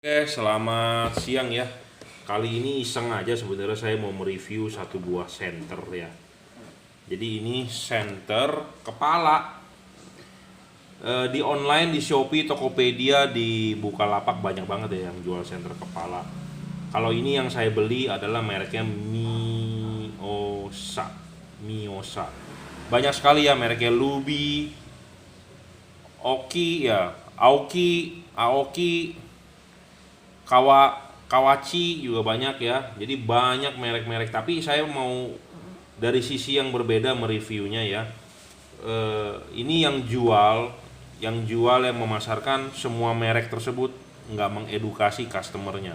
Oke, selamat siang ya. Kali ini iseng aja sebenarnya saya mau mereview satu buah senter ya. Jadi ini senter kepala. Di online, di Shopee, Tokopedia, di Bukalapak banyak banget ya yang jual senter kepala. Kalau ini yang saya beli adalah mereknya Miosa. Miosa. Banyak sekali ya mereknya, Lubi, Oki ya, Aoki, Kawachi juga banyak ya. Jadi banyak merek-merek. Tapi saya mau dari sisi yang berbeda mereviewnya ya. Ini yang memasarkan semua merek tersebut nggak mengedukasi customernya.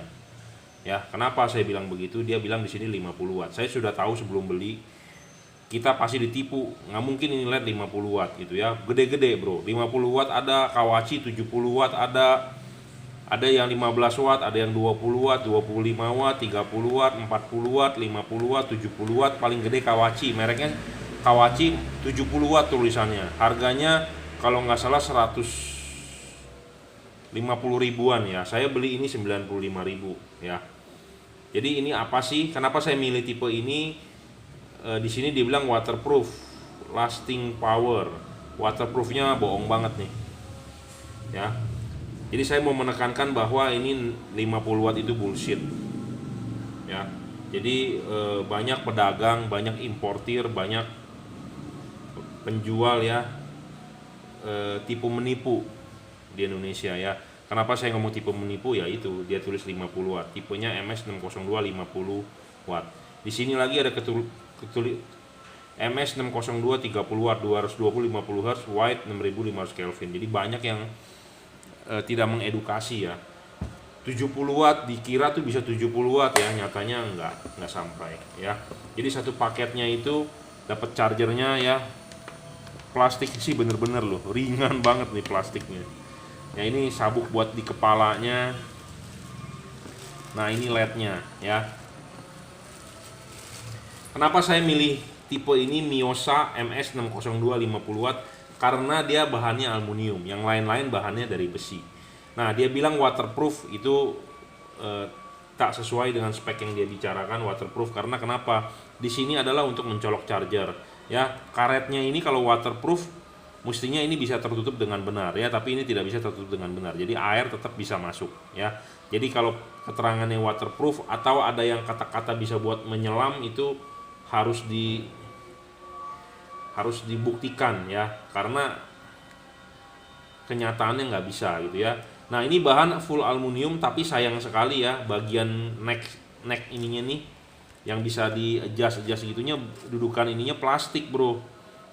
Ya, kenapa saya bilang begitu? Dia bilang di sini 50 watt. Saya sudah tahu sebelum beli kita pasti ditipu. Nggak mungkin ini LED 50 watt gitu ya. Gede-gede, Bro. 50 watt ada, Kawachi 70 watt ada yang 15 watt, ada yang 20 watt, 25 watt, 30 watt, 40 watt, 50 watt, 70 watt, paling gede Kawachi. Mereknya Kawachi 70 watt tulisannya. Harganya kalau nggak salah 150 ribuan ya. Saya beli ini 95 ribu ya. Jadi ini apa sih? Kenapa saya milih tipe ini? Di sini dibilang waterproof, lasting power. Waterproofnya bohong banget nih. Ya, jadi saya mau menekankan bahwa ini 50 watt itu bullshit. Ya. Jadi banyak pedagang, banyak importir, banyak penjual ya tipu menipu di Indonesia ya. Kenapa saya ngomong tipe menipu ya itu dia tulis 50 watt. Tipenya MS602 50 watt. Di sini lagi ada ketuli MS602 30 watt 220 50 Hz white 6500 Kelvin. Jadi banyak yang tidak mengedukasi ya. 70 watt dikira tuh bisa 70 watt ya, nyatanya nggak sampai ya. Jadi satu paketnya itu dapat chargernya ya. Plastik sih bener-bener loh, ringan banget nih plastiknya. Ya ini sabuk buat di kepalanya. Nah ini LED-nya ya. Kenapa saya milih tipe ini Miosa MS602 50 watt? Karena dia bahannya aluminium, yang lain-lain bahannya dari besi. Nah, dia bilang waterproof itu tak sesuai dengan spek yang dia bicarakan waterproof karena kenapa? Di sini adalah untuk mencolok charger. Ya, karetnya ini kalau waterproof mestinya ini bisa tertutup dengan benar ya, tapi ini tidak bisa tertutup dengan benar. Jadi air tetap bisa masuk ya. Jadi kalau keterangannya waterproof atau ada yang kata-kata bisa buat menyelam itu harus dibuktikan ya, karena kenyataannya nggak bisa gitu ya. Nah ini bahan full aluminium tapi sayang sekali ya bagian neck ininya nih yang bisa di adjust gitunya, dudukan ininya plastik bro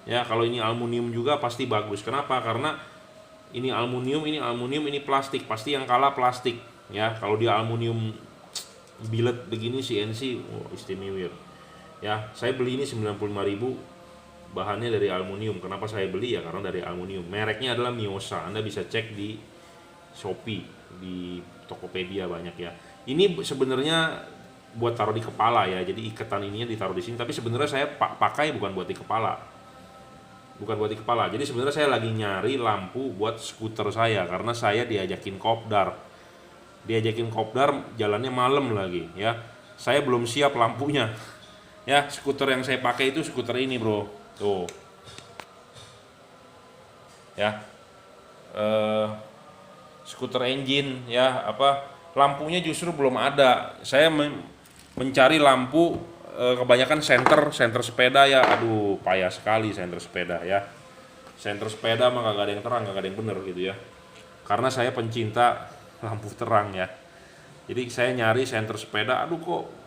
ya. Kalau ini aluminium juga pasti bagus. Kenapa? Karena ini aluminium, ini plastik, pasti yang kalah plastik ya. Kalau dia aluminium billet begini CNC istimewa ya. Saya beli ini 95.000, bahannya dari aluminium. Kenapa saya beli ya? Karena dari aluminium. Mereknya adalah Miosa. Anda bisa cek di Shopee, di Tokopedia banyak ya. Ini sebenarnya buat taruh di kepala ya. Jadi iketan ininya ditaruh di sini. Tapi sebenarnya saya pakai bukan buat di kepala. Bukan buat di kepala. Jadi sebenarnya saya lagi nyari lampu buat skuter saya karena saya diajakin kopdar. Jalannya malam lagi ya. Saya belum siap lampunya. Ya, skuter yang saya pakai itu skuter ini, Bro. Tuh. Ya. Skuter engine ya, lampunya justru belum ada. Saya mencari lampu kebanyakan senter sepeda ya. Aduh, payah sekali senter sepeda ya. Senter sepeda mah kagak ada yang terang, kagak ada yang bener gitu ya. Karena saya pencinta lampu terang ya. Jadi saya nyari senter sepeda, aduh kok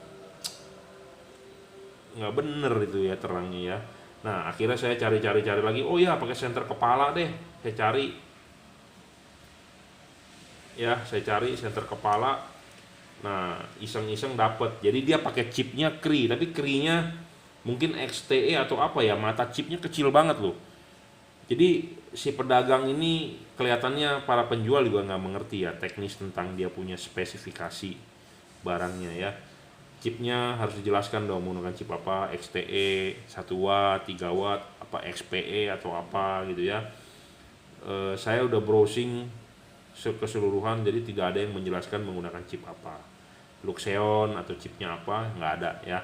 nggak bener itu ya terangnya ya. Nah akhirnya saya cari lagi, oh ya pakai senter kepala deh. Saya cari senter kepala. Nah iseng-iseng dapet. Jadi dia pakai chipnya Cree, tapi Cree-nya mungkin XTE atau apa ya, mata chipnya kecil banget loh. Jadi si pedagang ini kelihatannya para penjual juga nggak mengerti ya teknis tentang dia punya spesifikasi barangnya ya. Chipnya harus dijelaskan dong menggunakan chip apa, XTE 1 watt, 3 watt, apa XPE atau apa gitu ya. Saya udah browsing keseluruhan, jadi tidak ada yang menjelaskan menggunakan chip apa, Luxeon atau chipnya apa, nggak ada ya.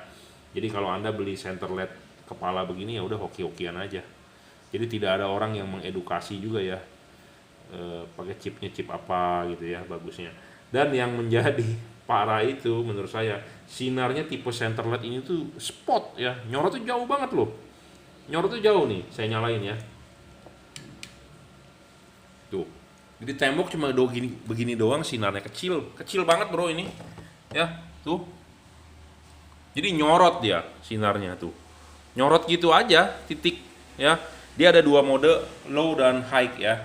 Jadi kalau Anda beli center LED kepala begini ya udah hoki-hokian aja. Jadi tidak ada orang yang mengedukasi juga ya, pakai chipnya chip apa gitu ya bagusnya. Dan yang menjadi parah itu menurut saya, sinarnya tipe center LED ini tuh spot ya, nyorot tuh jauh banget loh. Nyorot tuh jauh nih, saya nyalain ya. Tuh. Jadi tembok cuma begini doang, sinarnya kecil banget bro ini. Ya, tuh. Jadi nyorot dia sinarnya tuh. Nyorot gitu aja, titik ya. Dia ada dua mode, low dan high ya.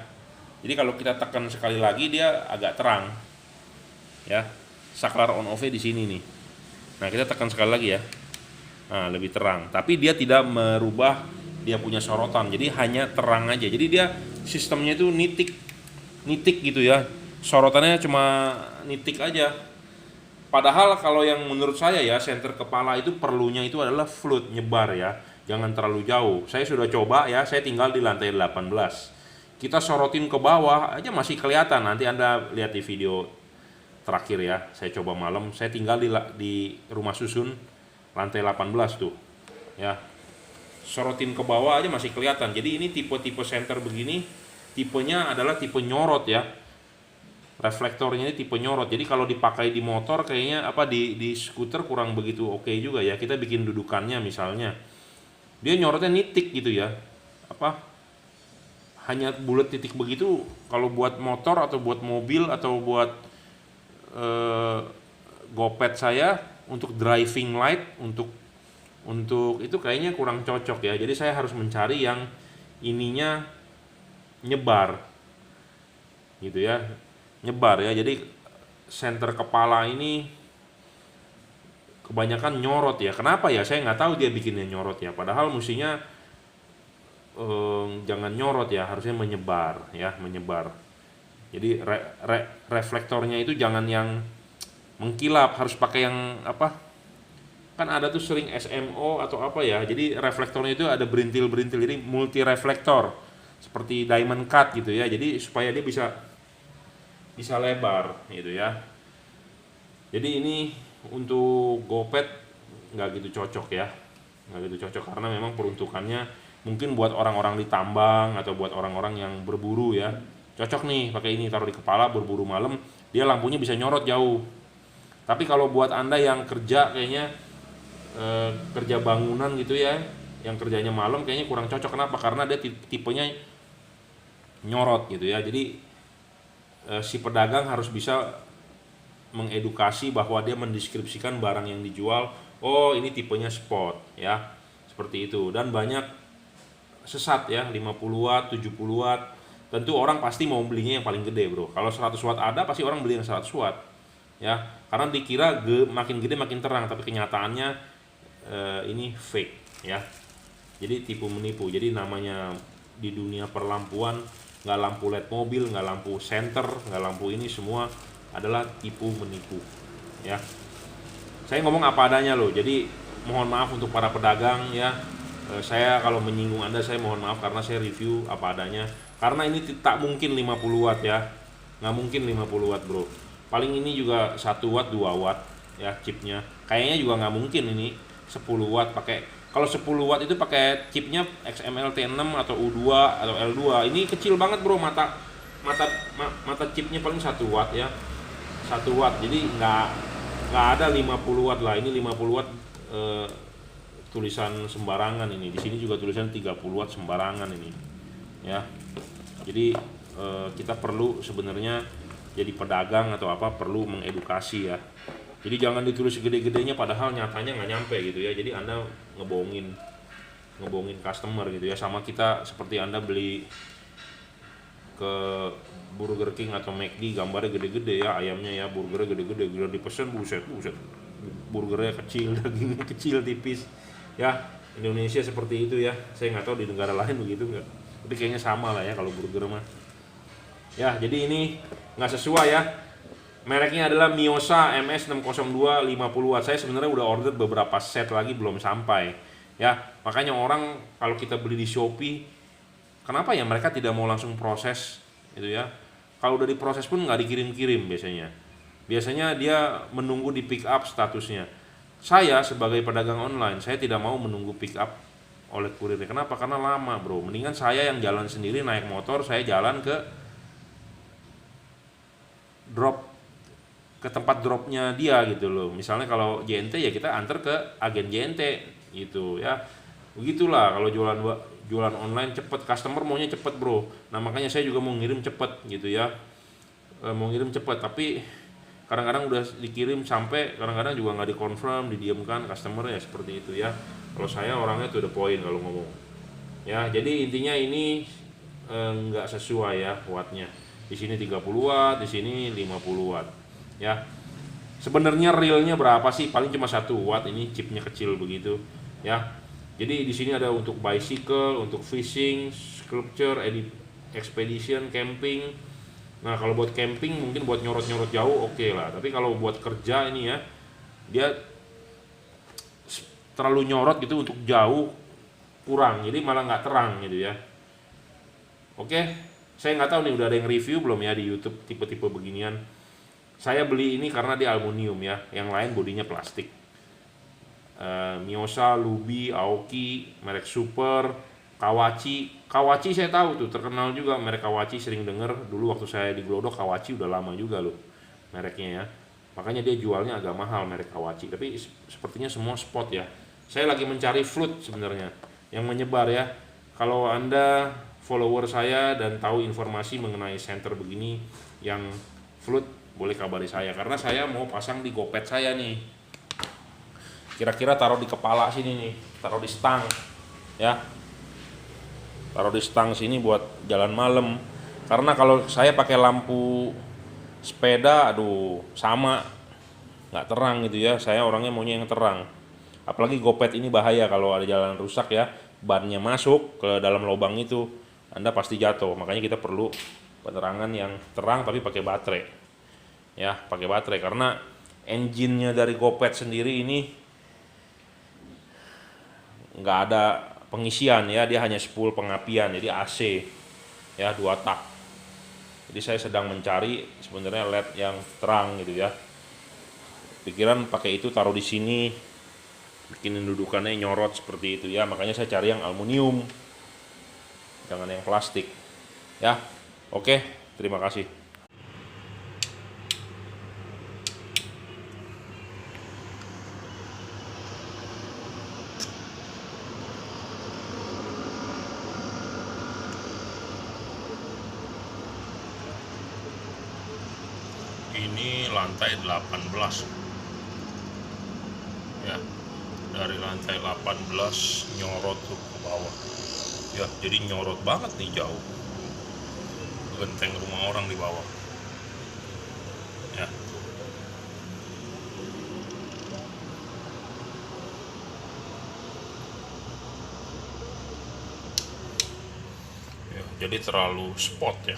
Jadi kalau kita tekan sekali lagi dia agak terang. Ya. Saklar on off-nya di sini nih. Nah, kita tekan sekali lagi ya. Nah, lebih terang. Tapi dia tidak merubah dia punya sorotan. Jadi hanya terang aja. Jadi dia sistemnya itu nitik gitu ya, sorotannya cuma nitik aja. Padahal kalau yang menurut saya ya, senter kepala itu perlunya itu adalah float, nyebar ya, jangan terlalu jauh. Saya sudah coba ya, saya tinggal di lantai 18, kita sorotin ke bawah aja masih kelihatan. Nanti Anda lihat di video terakhir ya, saya coba malam, saya tinggal di rumah susun lantai 18 tuh ya, sorotin ke bawah aja masih kelihatan. Jadi ini tipe-tipe senter begini tipenya adalah tipe nyorot ya, reflektornya ini tipe nyorot. Jadi kalau dipakai di motor kayaknya di skuter kurang begitu oke juga ya. Kita bikin dudukannya misalnya, dia nyorotnya nitik gitu ya, hanya bulat titik begitu. Kalau buat motor atau buat mobil atau buat gopet saya untuk driving light, untuk itu kayaknya kurang cocok ya. Jadi saya harus mencari yang ininya nyebar gitu ya, nyebar ya. Jadi senter kepala ini kebanyakan nyorot ya. Kenapa ya, saya nggak tahu dia bikinnya nyorot ya, padahal mestinya jangan nyorot ya, harusnya menyebar ya, menyebar. Jadi reflektornya itu jangan yang mengkilap, harus pakai yang kan ada tuh sering SMO atau apa ya, jadi reflektornya itu ada berintil-berintil, jadi multi reflektor seperti diamond cut gitu ya. Jadi supaya dia bisa lebar gitu ya. Jadi ini untuk gopet nggak gitu cocok ya, nggak gitu cocok karena memang peruntukannya mungkin buat orang-orang di tambang atau buat orang-orang yang berburu ya. Cocok nih pakai ini, taruh di kepala berburu malam, dia lampunya bisa nyorot jauh. Tapi kalau buat Anda yang kerja kayaknya kerja bangunan gitu ya, yang kerjanya malam kayaknya kurang cocok. Kenapa? Karena dia tipenya nyorot gitu ya. Jadi si pedagang harus bisa mengedukasi bahwa dia mendeskripsikan barang yang dijual, oh ini tipenya spot ya, seperti itu. Dan banyak sesat ya, 50 watt, 70 watt. Tentu orang pasti mau belinya yang paling gede bro. Kalau 100 watt ada, pasti orang beli yang 100 watt ya, karena dikira makin gede makin terang, tapi kenyataannya ini fake ya. Jadi tipu menipu. Jadi namanya di dunia perlampuan, nggak lampu LED mobil, nggak lampu senter, nggak lampu ini, semua adalah tipu menipu ya. Saya ngomong apa adanya loh, jadi mohon maaf untuk para pedagang ya. Saya kalau menyinggung Anda, saya mohon maaf karena saya review apa adanya. Karena ini tak mungkin 50 watt ya, nggak mungkin 50 watt bro. Paling ini juga 1 watt 2 watt ya chipnya. Kayaknya juga nggak mungkin ini 10 watt pakai. Kalau 10 watt itu pakai chipnya XMLT6 atau U2 atau L2. Ini kecil banget bro, mata chipnya paling 1 watt ya, 1 watt. Jadi nggak ada 50 watt lah. Ini 50 watt tulisan sembarangan ini. Di sini juga tulisan 30 watt sembarangan ini ya. Jadi kita perlu sebenarnya jadi pedagang atau apa, perlu mengedukasi ya. Jadi jangan ditulis gede-gedenya padahal nyatanya nggak nyampe gitu ya. Jadi Anda ngebohongin customer gitu ya. Sama kita seperti Anda beli ke Burger King atau McD, gambarnya gede-gede ya ayamnya ya, burgernya gede-gede, gila dipesen buset, burgernya kecil, dagingnya kecil tipis ya. Indonesia seperti itu ya. Saya nggak tahu di negara lain begitu nggak, tapi kayaknya sama lah ya kalau burger mah ya. Jadi ini nggak sesuai ya. Mereknya adalah Miosa MS602 50 watt. Saya sebenarnya udah order beberapa set lagi, belum sampai ya. Makanya orang kalau kita beli di Shopee, kenapa ya mereka tidak mau langsung proses gitu ya, kalau udah diproses pun nggak dikirim-kirim biasanya dia menunggu di pick up statusnya. Saya sebagai pedagang online, saya tidak mau menunggu pick up oleh kurir. Kenapa? Karena lama bro. Mendingan saya yang jalan sendiri, naik motor, saya jalan ke tempat dropnya dia gitu loh. Misalnya kalau JNT ya kita antar ke agen JNT gitu ya. Begitulah kalau jualan online cepet, customer maunya cepet bro. Nah makanya saya juga mau ngirim cepet gitu ya. Mau ngirim cepet, tapi kadang-kadang udah dikirim sampai kadang-kadang juga nggak dikonfirm, didiamkan customer ya, seperti itu ya. Kalau saya orangnya to the point kalau ngomong ya. Jadi intinya ini nggak sesuai ya wattnya. Di sini 30 watt, di sini 50 watt ya. Sebenarnya realnya berapa sih? Paling cuma 1 watt, ini chipnya kecil begitu ya. Jadi di sini ada untuk bicycle, untuk fishing, sculpture, expedition, camping. Nah kalau buat camping mungkin buat nyorot-nyorot jauh oke lah. Tapi kalau buat kerja ini ya, dia terlalu nyorot gitu untuk jauh, kurang, jadi malah nggak terang gitu ya. Oke, saya nggak tahu nih udah ada yang review belum ya di YouTube tipe-tipe beginian. Saya beli ini karena dia aluminium ya, yang lain bodinya plastik. Miyosa, Lubi, Aoki, merek Super, Kawachi saya tahu tuh, terkenal juga merek Kawachi, sering denger dulu waktu saya di Glodok. Kawachi udah lama juga loh mereknya ya, makanya dia jualnya agak mahal merek Kawachi, tapi sepertinya semua spot ya. Saya lagi mencari float sebenarnya yang menyebar ya. Kalau Anda follower saya dan tahu informasi mengenai center begini yang float, boleh kabari saya, karena saya mau pasang di GoPet saya nih. Kira-kira taruh di kepala sini nih, taruh di stang ya. Taruh di stang sini buat jalan malam. Karena kalau saya pakai lampu sepeda, aduh sama nggak terang gitu ya. Saya orangnya maunya yang terang. Apalagi GoPet ini bahaya kalau ada jalan rusak ya, bannya masuk ke dalam lubang itu, Anda pasti jatuh. Makanya kita perlu penerangan yang terang tapi pakai baterai. Ya, pakai baterai karena engine-nya dari GoPet sendiri ini nggak ada pengisian ya, dia hanya spool pengapian, jadi AC ya, 2 tak. Jadi saya sedang mencari sebenarnya LED yang terang gitu ya. Pikiran pakai itu, taruh di sini, bikinin dudukannya nyorot seperti itu ya. Makanya saya cari yang aluminium, jangan yang plastik ya. Oke, terima kasih. Ini lantai 18 ya, dari lantai 18 nyorot tuh ke bawah ya, jadi nyorot banget nih, jauh genteng rumah orang di bawah ya. Jadi terlalu spot ya.